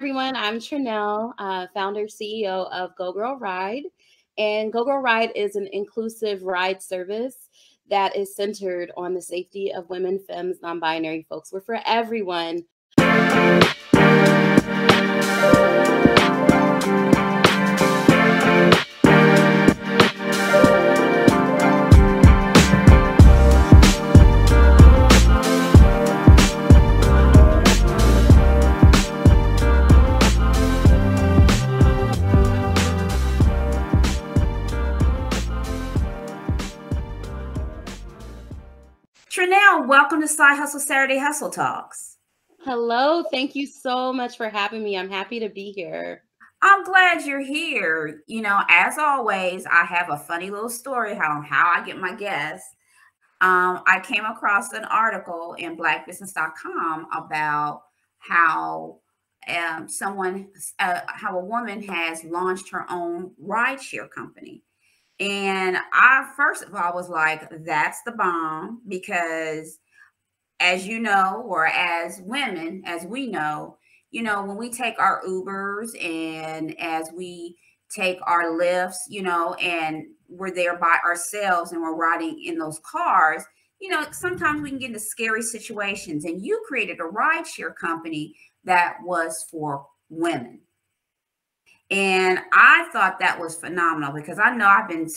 Everyone. I'm Trenelle, founder CEO of Go Girl Ride. And Go Girl Ride is an inclusive ride service that is centered on the safety of women, femmes, non-binary folks. We're for everyone. Trenelle, welcome to Side Hustle Saturday Hustle Talks. Hello. Thank you so much for having me. I'm happy to be here. I'm glad you're here. You know, as always, I have a funny little story how I get my guests. I came across an article in blackbusiness.com about how how a woman has launched her own rideshare company. And I, first of all, was like, that's the bomb, because as you know, or as women, as we know, when we take our Ubers and as we take our lifts, and we're there by ourselves and we're riding in those cars, sometimes we can get into scary situations. And you created a rideshare company that was for women. And I thought that was phenomenal, because I know I've been,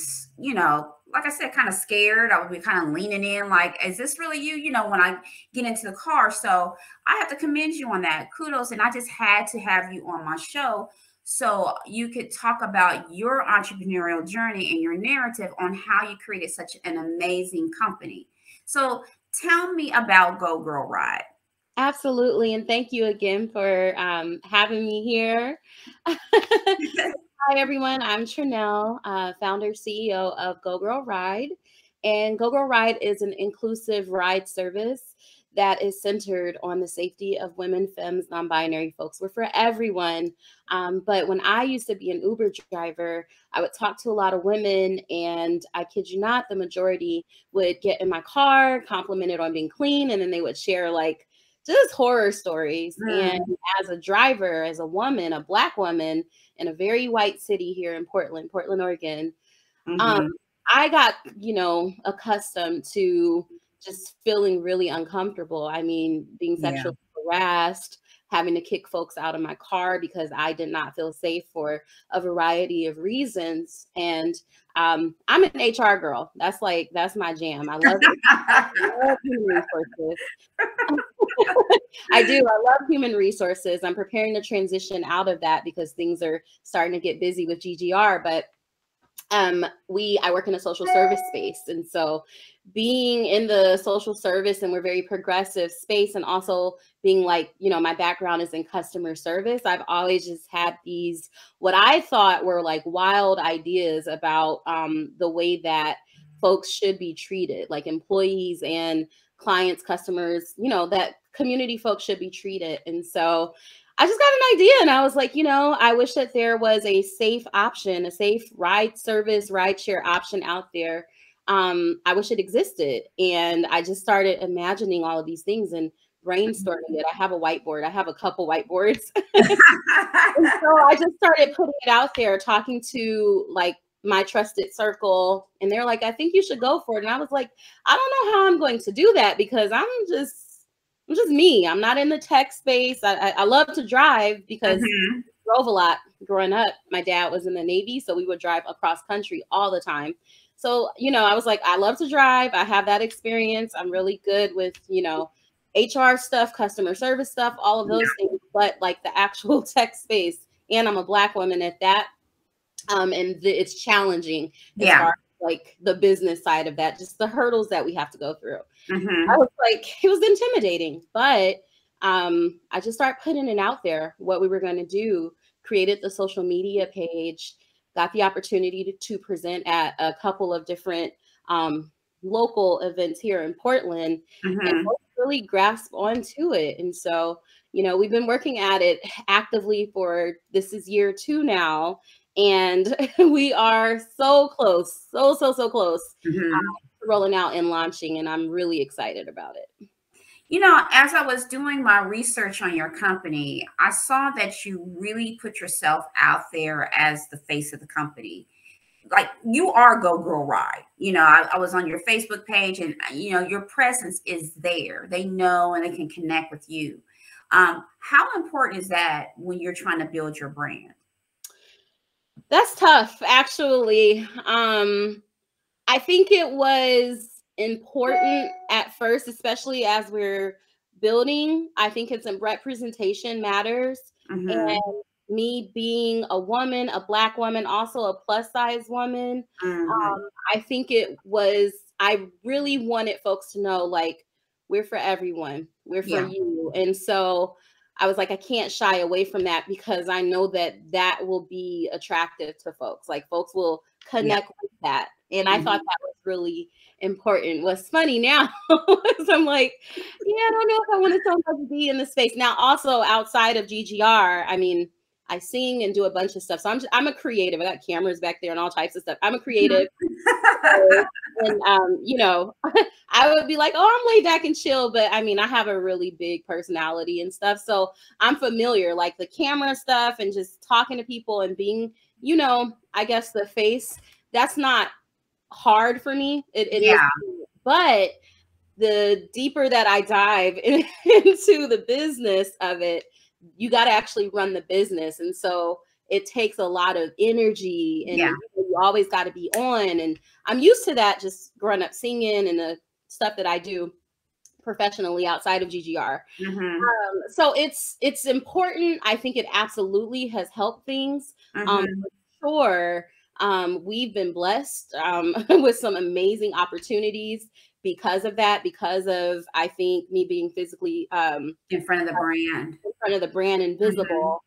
like I said, kind of scared. I would be kind of leaning in, like, is this really you? When I get into the car. So I have to commend you on that. Kudos. And I just had to have you on my show so you could talk about your entrepreneurial journey and your narrative on how you created such an amazing company. So tell me about Go Girl Ride. Absolutely. And thank you again for having me here. Hi, everyone. I'm Trenelle, founder, CEO of Go Girl Ride. And Go Girl Ride is an inclusive ride service that is centered on the safety of women, femmes, non-binary folks. We're for everyone. But when I used to be an Uber driver, I would talk to a lot of women, and I kid you not, the majority would get in my car, compliment it on being clean, and then they would share like just horror stories. And as a driver, as a woman, a Black woman in a very white city here in Portland, Oregon, I got, accustomed to just feeling really uncomfortable. I mean, being sexually harassed, having to kick folks out of my car because I did not feel safe for a variety of reasons. And I'm an HR girl. That's my jam. I love it. I love human resources. I do. I love human resources. I'm preparing to transition out of that because things are starting to get busy with GGR, but I work in a social service space. And so being in the social service, and we're very progressive space, and also being like, my background is in customer service, I've always just had these, what I thought were like wild ideas about the way that folks should be treated, like employees and clients, customers, that community folks should be treated. And so I just got an idea, and I was like, I wish that there was a safe option, a safe ride service, rideshare option out there. I wish it existed. And I just started imagining all of these things and brainstorming it. I have a whiteboard. I have a couple whiteboards. And so I just started putting it out there, talking to like my trusted circle. And they're like, I think you should go for it. And I was like, I don't know how I'm going to do that, because I'm just me. I'm not in the tech space. I love to drive because I drove a lot growing up. My dad was in the Navy, so we would drive across country all the time. So, I was like, I love to drive. I have that experience. I'm really good with, HR stuff, customer service stuff, all of those things, but like the actual tech space. And I'm a Black woman at that. It's challenging as far as like the business side of that, just the hurdles that we have to go through. I was like, it was intimidating, but I just started putting it out there, what we were going to do, created the social media page, got the opportunity to present at a couple of different local events here in Portland, and really grasp onto it. And so, we've been working at it actively for, this is year 2 now. And we are so close, so close to rolling out and launching. And I'm really excited about it. You know, as I was doing my research on your company, I saw that you really put yourself out there as the face of the company. Like you are Go Girl Ride. You know, I was on your Facebook page, and you know your presence is there. They know and they can connect with you. How important is that when you're trying to build your brand? That's tough, actually. I think it was important at first, especially as we're building. I think it's representation matters. Mm-hmm. And me being a woman, a Black woman, also a plus size woman, Mm-hmm. I think I really wanted folks to know, like, we're for everyone, we're for Yeah. you. And so I was like, I can't shy away from that because I know that that will be attractive to folks. Like, folks will Yeah. connect with that. And I thought Mm-hmm. that was really important. What's funny now is I'm like, yeah, I don't know if I want to so much be in the space. Now, also outside of GGR, I mean, I sing and do a bunch of stuff. So I'm a creative. I got cameras back there and all types of stuff. I'm a creative. And you know, I would be like, oh, I'm laid back and chill, but I mean, I have a really big personality and stuff, so I'm familiar, like the camera stuff and just talking to people and being, you know, I guess the face. That's not hard for me. It is, Yeah. but the deeper that I dive into the business of it, you got to actually run the business. And so it takes a lot of energy and Yeah. you always got to be on. And I'm used to that just growing up singing and the stuff that I do professionally outside of GGR. Mm-hmm. So it's important. I think it absolutely has helped things. Mm-hmm. For sure. We've been blessed with some amazing opportunities because of that, because of, I think, me being physically In front of the brand. in front of the brand and Mm-hmm. visible.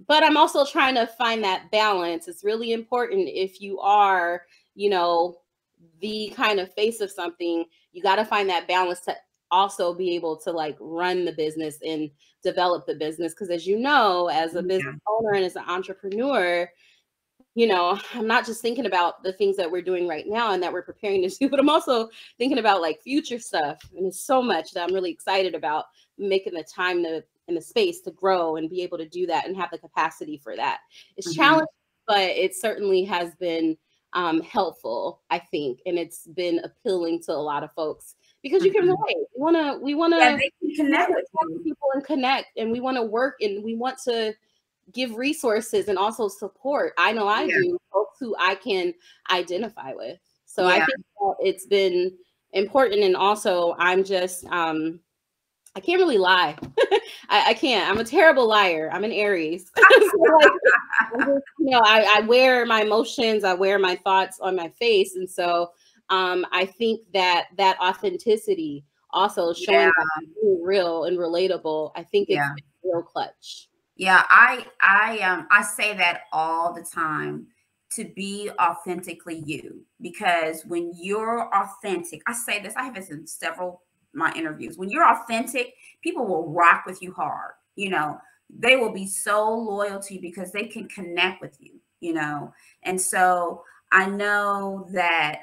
But I'm also trying to find that balance. It's really important if you are, you know, the kind of face of something, you got to find that balance to also be able to like run the business and develop the business. Because as you know, as a business Yeah. owner and as an entrepreneur, you know, I'm not just thinking about the things that we're doing right now and that we're preparing to do, but I'm also thinking about like future stuff. And it's so much that I'm really excited about making the time to and the space to grow and be able to do that and have the capacity for that. It's Mm-hmm. challenging, but it certainly has been helpful, I think, and it's been appealing to a lot of folks because you can Mm-hmm. relate. We want Yeah, to they can we want connect to with talk to you. people and connect, and we want to work and we want to give resources and also support. I know I Yeah. do, folks who I can identify with. So I Yeah. think that it's been important. And also I'm just I can't really lie. I can't. I'm a terrible liar. I'm an Aries. So like, I'm just, you know, I wear my emotions, I wear my thoughts on my face. And so I think that that authenticity, also Yeah. showing that I'm being real and relatable, I think it's Yeah. been real clutch. Yeah, I say that all the time, to be authentically you, because when you're authentic, I say this, I have this in several my interviews. When you're authentic, people will rock with you hard. You know, they will be so loyal to you because they can connect with you, you know. And so I know that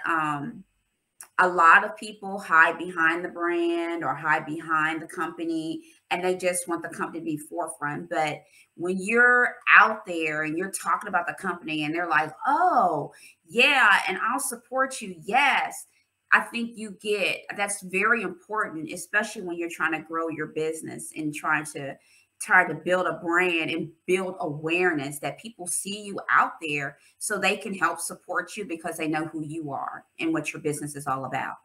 a lot of people hide behind the brand or hide behind the company, and they just want the company to be forefront. But when you're out there and you're talking about the company and they're like, oh yeah, and I'll support you, yes, I think you get that's very important, especially when you're trying to grow your business and try to build a brand and build awareness that people see you out there so they can help support you because they know who you are and what your business is all about.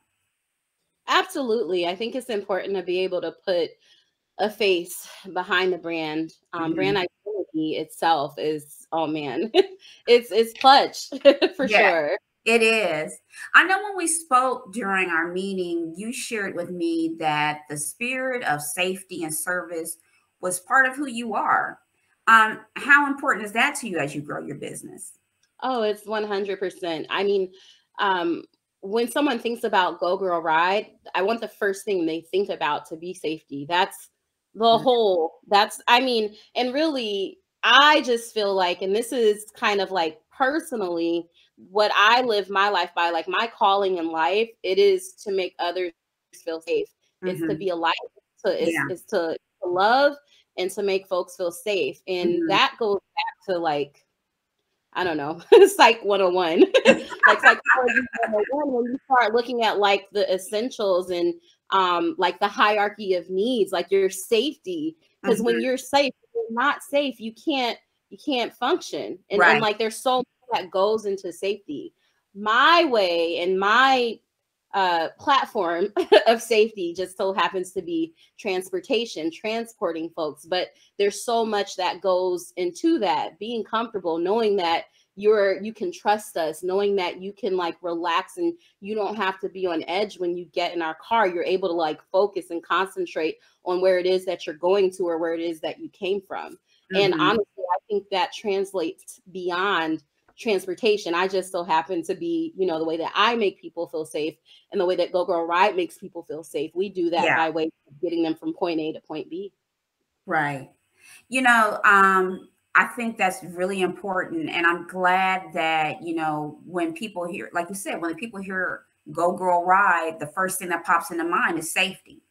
Absolutely. I think it's important to be able to put a face behind the brand. Brand Mhm. identity itself is, oh man, it's clutch for Yeah, sure. it is. I know when we spoke during our meeting, you shared with me that the spirit of safety and service was part of who you are. How important is that to you as you grow your business? Oh, it's 100%. I mean, um, when someone thinks about Go Girl Ride, I want the first thing they think about to be safety. That's I mean, and really, I just feel like, and this is kind of like personally what I live my life by, like my calling in life, it is to make others feel safe. It's to be a light. Yeah. It's to love and to make folks feel safe. And that goes back to like, I don't know, Psych 101, like Psychology 101, when you start looking at like the essentials and like the hierarchy of needs, like your safety. Because when you're safe, if you're not safe, you can't function. And like there's so much that goes into safety. My way and my platform of safety just so happens to be transportation, transporting folks. But there's so much that goes into that, being comfortable, knowing that you can trust us, knowing that you can like relax and you don't have to be on edge when you get in our car. You're able to like focus and concentrate on where it is that you're going to or where it is that you came from. And honestly, I think that translates beyond transportation. I just so happen to be, you know, the way that I make people feel safe and the way that Go Girl Ride makes people feel safe. We do that by way of getting them from point A to point B. Right. You know, I think that's really important. And I'm glad that, you know, when people hear, like you said, when people hear Go Girl Ride, the first thing that pops into mind is safety.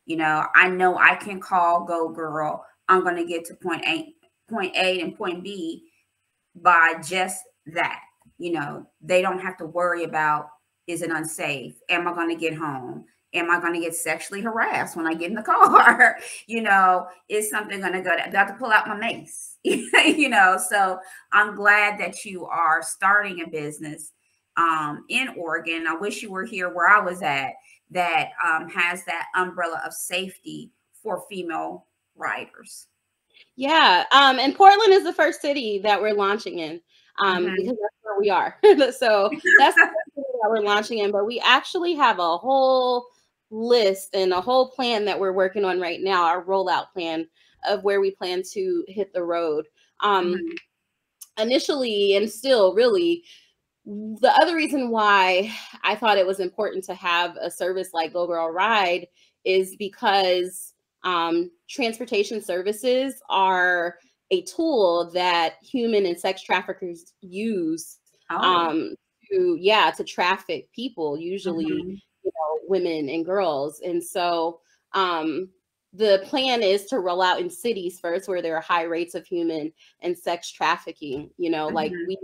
You know I can call Go Girl. I'm going to get to point A and point B by just that. You know, they don't have to worry about, is it unsafe? Am I going to get home? Am I going to get sexually harassed when I get in the car? You know, is something going to go? I got to pull out my mace. You know, so I'm glad that you are starting a business in Oregon. I wish you were here where I was at, that has that umbrella of safety for female riders. Yeah. And Portland is the first city that we're launching in because that's where we are. So that's the first city that we're launching in. But we actually have a whole list and a whole plan that we're working on right now, our rollout plan of where we plan to hit the road. Initially, and still really, the other reason why I thought it was important to have a service like Go Girl Ride is because transportation services are a tool that human and sex traffickers use to traffic people, usually you know, women and girls. And so the plan is to roll out in cities first where there are high rates of human and sex trafficking. You know, like we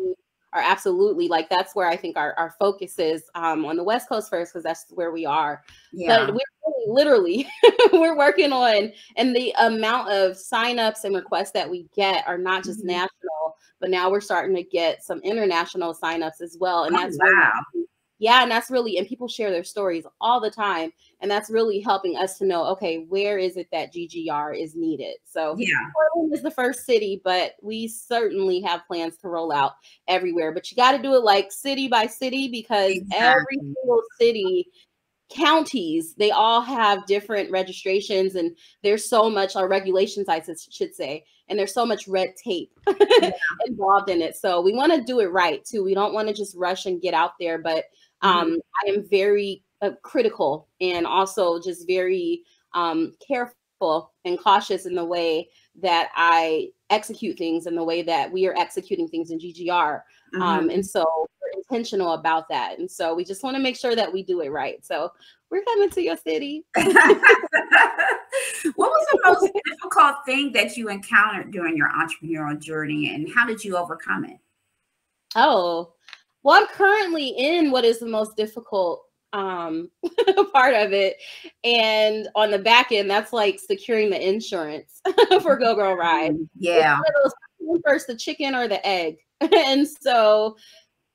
are absolutely, like that's where I think our focus is on the West Coast first, because that's where we are. But we're literally we're working on, and the amount of signups and requests that we get are not just national, but now we're starting to get some international signups as well. And that's really, and that's really, and people share their stories all the time. And that's really helping us to know, okay, where is it that GGR is needed? So Portland is the first city, but we certainly have plans to roll out everywhere. But you got to do it like city by city, because every single city, counties, they all have different registrations, and there's so much, or regulations I should say, and there's so much red tape involved in it. So we want to do it right too. We don't want to just rush and get out there, but I am very critical and also just very careful and cautious in the way that I execute things and the way that we are executing things in GGR. And so we're intentional about that. And so we just want to make sure that we do it right. So we're coming to your city. What was the most difficult thing that you encountered during your entrepreneurial journey, and how did you overcome it? Oh, well, I'm currently in what is the most difficult part of it. And on the back end, that's like securing the insurance for Go Girl Ride. It's first, the chicken or the egg. And so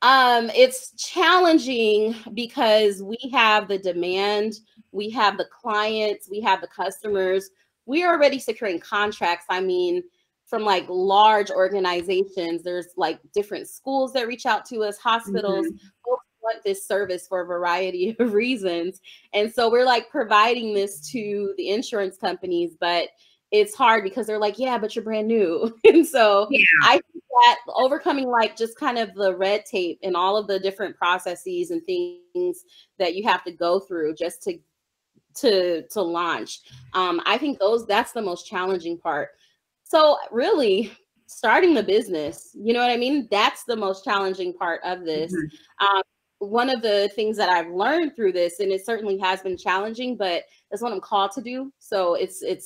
it's challenging because we have the demand, we have the clients, we have the customers. We are already securing contracts. I mean, from like large organizations, there's like different schools that reach out to us, hospitals, folks want this service for a variety of reasons. And so we're like providing this to the insurance companies, but it's hard because they're like, yeah, but you're brand new. And so I think that overcoming like just kind of the red tape and all of the different processes and things that you have to go through just to launch. I think that's the most challenging part. So really starting the business, you know what I mean? That's the most challenging part of this. one of the things that I've learned through this, and it certainly has been challenging, but that's what I'm called to do. So it's a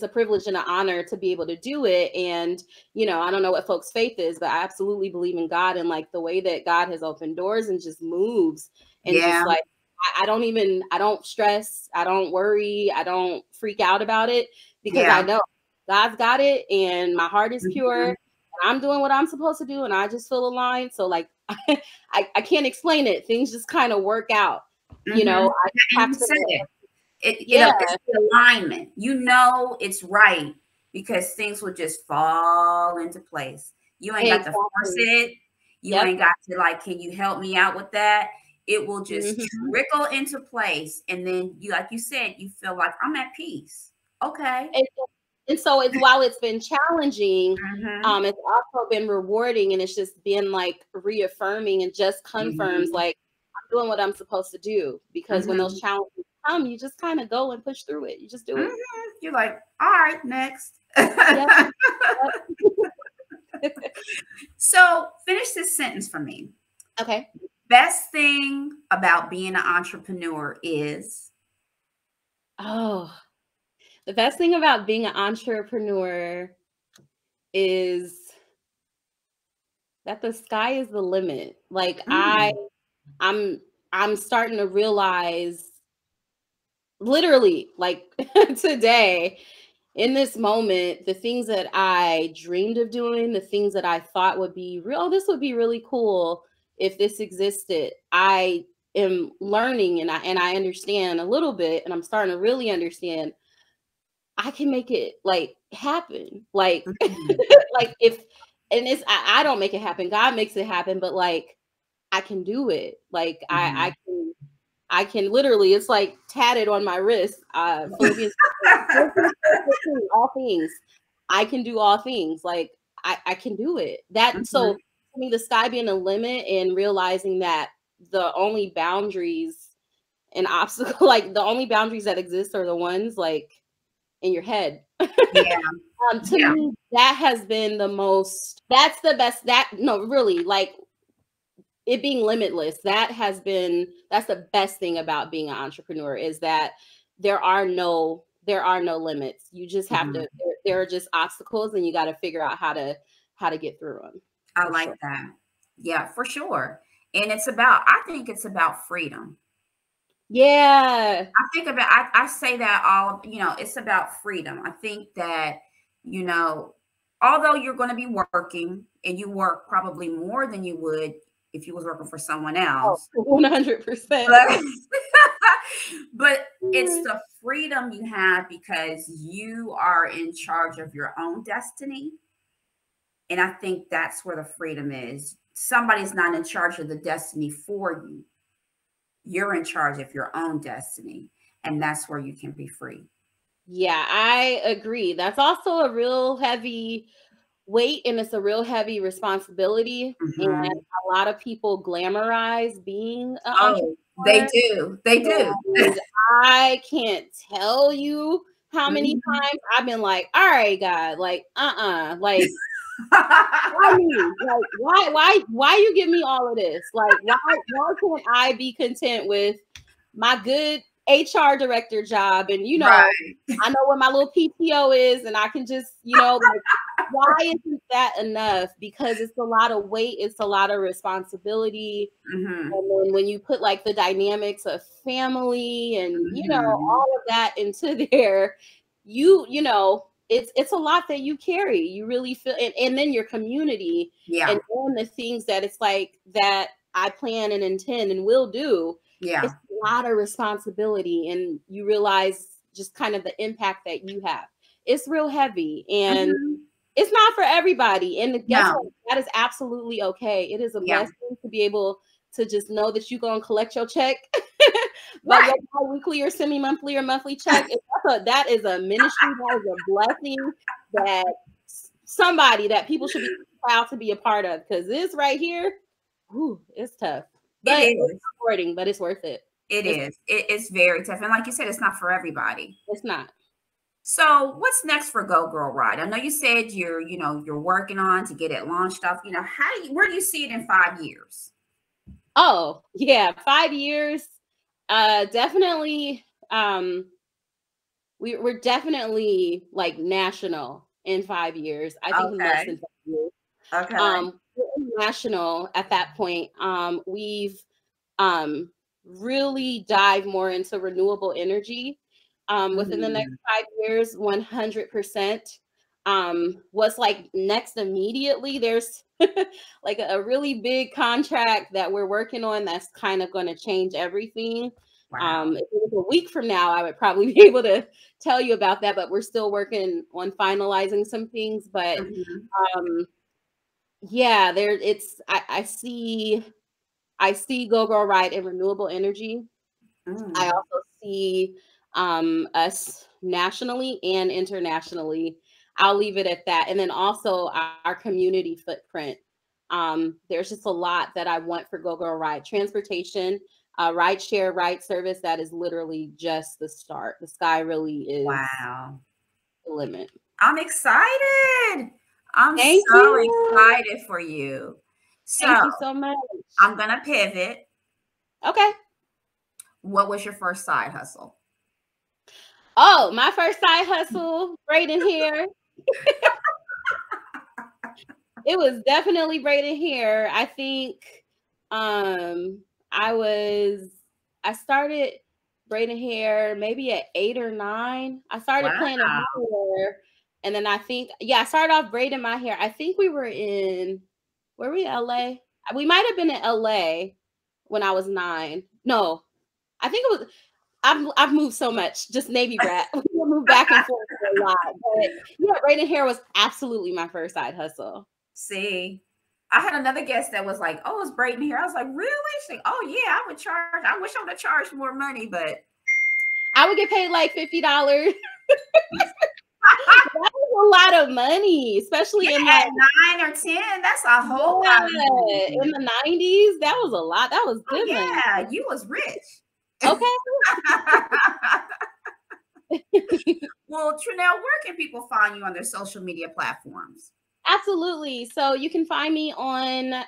privilege and an honor to be able to do it. And, you know, I don't know what folks' faith is, but I absolutely believe in God and like the way that God has opened doors and just moves and just like, I don't stress, I don't worry, I don't freak out about it because I know God's got it and my heart is pure. I'm doing what I'm supposed to do and I just feel aligned. So like I can't explain it. Things just kind of work out. You know, I have to it's the alignment. You know it's right because things will just fall into place. You ain't got to force it. You ain't got to like, can you help me out with that? It will just trickle into place. And then you, like you said, you feel like I'm at peace. Okay. And so it's while it's been challenging, it's also been rewarding, and it's just been like reaffirming and just confirms like I'm doing what I'm supposed to do. Because when those challenges come, you just kind of go and push through it. You just do it. You're like, all right, next. So finish this sentence for me. Okay. Best thing about being an entrepreneur is? The best thing about being an entrepreneur is that the sky is the limit. Like I'm starting to realize literally like today in this moment, the things that I dreamed of doing, the things that I thought would be real, this would be really cool if this existed. I am learning and I understand a little bit, and I'm starting to really understand I can make it like happen. Like like if and it's I don't make it happen. God makes it happen, but like I can do it. Like I can literally, it's like tatted on my wrist. Philippians all things. I can do all things. Like I can do it. That so I mean the sky being a limit and realizing that the only boundaries and obstacle like the only boundaries that exist are the ones like in your head. To me, that has been the most, that's the best, that no, really, like it being limitless, that's the best thing about being an entrepreneur is that there are no limits. You just have to, there are just obstacles and you got to figure out how to get through them. I like that. Yeah, for sure. And I think it's about freedom. Yeah. I say that all, it's about freedom. I think that, although you're going to be working and you work probably more than you would if you was working for someone else. 100%. But it's the freedom you have because you are in charge of your own destiny. And I think that's where the freedom is. Somebody's not in charge of the destiny for you. You're in charge of your own destiny, and that's where you can be free. Yeah, I agree. That's also a real heavy weight, and it's a real heavy responsibility. And a lot of people glamorize being an entrepreneur. They do. And I can't tell you how many times I've been like, all right, God, like, like, why you give me all of this? Like, why can't I be content with my good HR director job? And I know what my little PTO is, and I can just, like, why isn't that enough? Because it's a lot of weight, it's a lot of responsibility. And then when you put like the dynamics of family and all of that into there, it's a lot that you carry. You really feel, and then your community, and all the things that it's like that I plan and intend and will do. It's a lot of responsibility, and you realize just kind of the impact that you have. It's real heavy, and it's not for everybody. And guess what? That is absolutely okay. It is a blessing to be able to just know that you're going to collect your check, but your weekly or semi-monthly or monthly check. That is a ministry. That is a blessing that that people should be proud to be a part of, because this right here, it's tough. But it's rewarding, but it's worth it. It's very tough. And like you said, it's not for everybody. It's not. So what's next for Go Girl Ride? I know you said you're working on to get it launched off. Where do you see it in 5 years? Oh, yeah, 5 years. Definitely. We're definitely like national in 5 years. I think in less Okay. than 5 years. Okay. We're national at that point. We've really dive more into renewable energy within the next Mm, 5 years, 100%. What's like next immediately, there's like a really big contract that we're working on that's kind of going to change everything. wow. If it was a week from now, I would probably be able to tell you about that, but we're still working on finalizing some things. But Mhm. um, yeah, I see Go Girl Ride in renewable energy. I Mm, also see us nationally and internationally. I'll leave it at that. And then also our community footprint. There's just a lot that I want for Go Girl Ride. Transportation, rideshare, ride service, that is literally just the start. The sky really is wow. the limit. I'm excited. I'm Thank so you. excited for you. So Thank you so much. I'm gonna pivot. Okay. What was your first side hustle? Oh, my first side hustle, braiding hair. It was definitely braiding hair. I think um I was I started braiding hair maybe at 8 or 9. I started Wow. playing in my hair, and then I think, yeah, I started off braiding my hair. I think were we LA? We might have been in LA when I was 9. No, I think it was I've moved so much, just Navy brat. We moved back and forth a lot. But yeah, braiding hair was absolutely my first side hustle. See, I had another guest that was like, "Oh, it's braiding hair." I was like, "Really?" She's like, "Oh yeah, I would charge. I wish I would have charged more money, but I would get paid like $50. That was a lot of money, yeah, especially in at like 9 or 10, that's a whole lot of yeah, in money." the 90s. That was a lot. That was Oh good money. yeah, you was rich. Okay. Well, Trenelle, where can people find you on their social media platforms? Absolutely. So you can find me on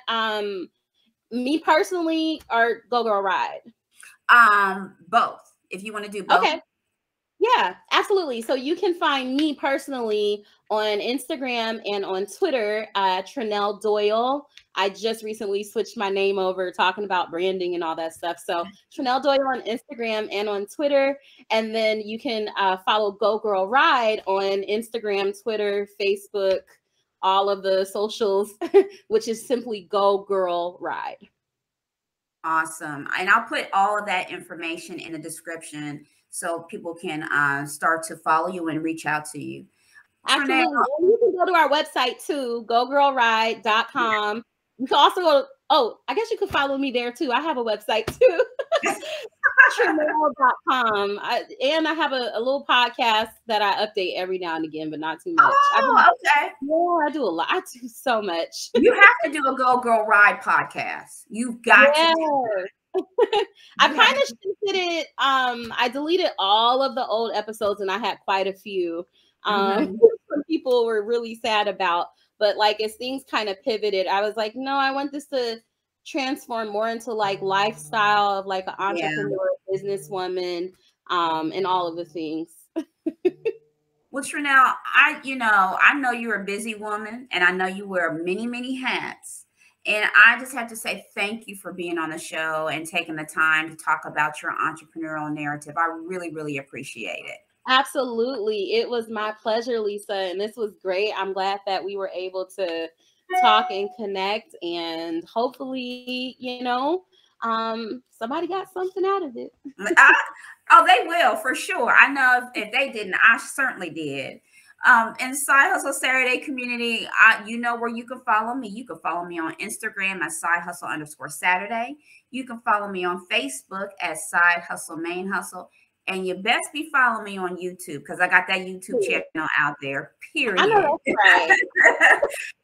me personally or Go Girl Ride. Both. If you want to do both. Okay. Yeah, absolutely. So you can find me personally on Instagram and on Twitter, Trenelle Doyle. I just recently switched my name over, talking about branding and all that stuff. So Trenelle Doyle on Instagram and on Twitter. And then you can follow Go Girl Ride on Instagram, Twitter, Facebook, all of the socials, which is simply Go Girl Ride. Awesome. And I'll put all of that information in the description so people can start to follow you and reach out to you. Trenelle, Absolutely. And you can go to our website too, gogirlride.com. You can also go, oh, I guess you could follow me there too. I have a website too, Trenelle.com. And I have a little podcast that I update every now and again, but not too much. oh, okay. Yeah, I do a lot. I do so much. You have to do a Go Girl Ride podcast. You've got to Yeah. do I you kind have of shifted it. I deleted all of the old episodes and I had quite a few. Mhm. Some people were really sad about, but like as things kind of pivoted, I was like, no, I want this to transform more into like lifestyle of like an Yeah. entrepreneur, businesswoman, and all of the things. Well, Trenelle, I know you're a busy woman and I know you wear many, many hats. And I just have to say thank you for being on the show and taking the time to talk about your entrepreneurial narrative. I really, really appreciate it. Absolutely. It was my pleasure, Lisa, and this was great. I'm glad that we were able to talk and connect, and hopefully, somebody got something out of it. Oh, they will for sure. I know if they didn't, I certainly did. In Side Hustle Saturday community, you know where you can follow me. You can follow me on Instagram at Side Hustle _ Saturday. You can follow me on Facebook at Side Hustle Main Hustle. And you best be following me on YouTube because I got that YouTube channel out there, I know period. that's right.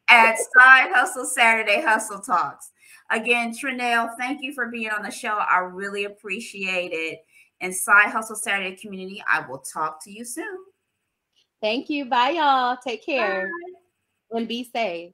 At Side Hustle Saturday Hustle Talks. Again, Trenelle, thank you for being on the show. I really appreciate it. And Side Hustle Saturday community, I will talk to you soon. Thank you. Bye, y'all. Take care Bye. and be safe.